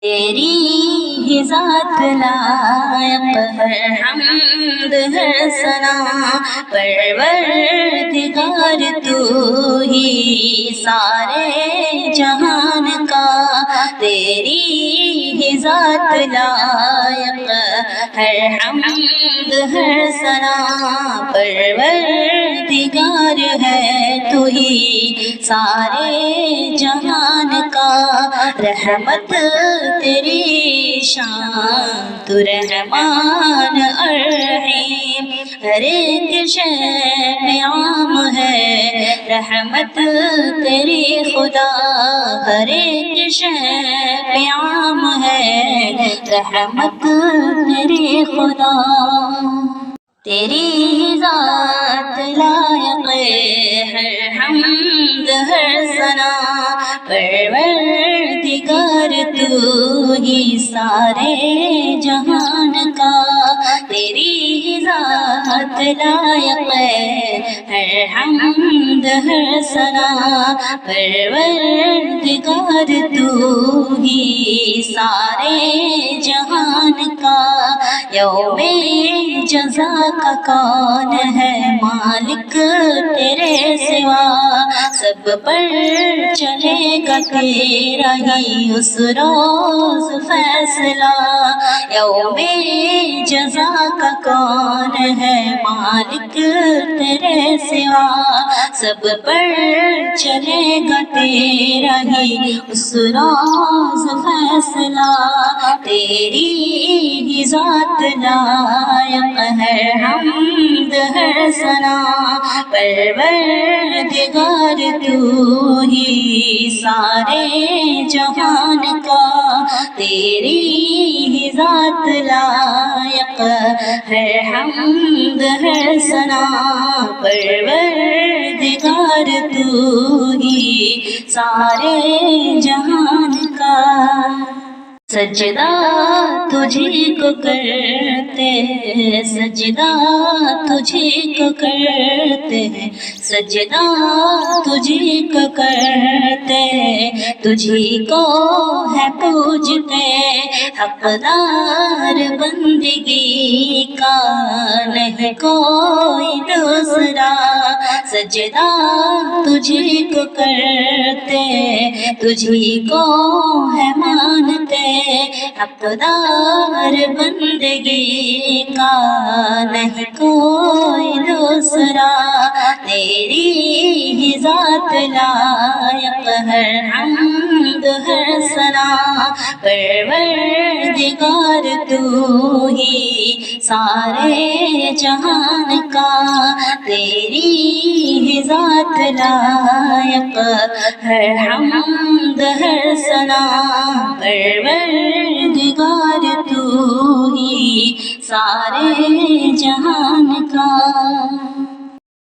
تیری ہی ذات لائق ہے حمد ہے ثنا، پروردگار تو ہی سارے جہان کا، تیری ہی ذات لائق ہے حمد ہے ثنا، پروردگار ہے تو ہی سارے جہان کا، رحمت تیری شان تو رحمان الرحیم، ہر ایک شے میں عام ہے رحمت تیری خدا، ہر ایک شے میں عام ہے رحمت تیری خدا، تیری ذات لائق ہے حمد ہے ثنا، پروردگار تو ہی سارے جہان کا، تیری ذات لائق ہے حمد ہے ثنا، پروردگار تو ہی سارے جہان کا، یوم جزا کا کون ہے مالک تیرے سوا، سب پر چلے گا تیرا ہی اس روز فیصلہ، یوم جزا کا کون ہے مالک تیرے سوا، سب پر چلے گا تیرا ہی اس روز فیصلہ، تیری ہی ذات لائق ہے حمد ہے ثنا، پروردگار تو ہی سارے جہان کا، تیری ہی ذات لائق ہے حمد ہے ثنا، پروردگار تو ہی سارے جہان کا، سجدہ تجھی کو کرتے ہیں، سجدہ تجھی کو کرتے ہیں، سجدہ تجھی کو کرتے ہیں، تجھی کو ہے پوجتے، حقدار بندگی کا نہیں کوئی دوسرا، سجدہ تجھی کو کرتے تجھی کو ہے مانتے، حقدار بندگی کا نہیں کوئی دوسرا، تیری ہی ذات لائق ہے حمد ہے ثنا، پروردگار تو ہی سارے جہان کا، تیری ہی ذات لائق ہے حمد ہے ثنا، پروردگار تو ہی سارے جہان کا۔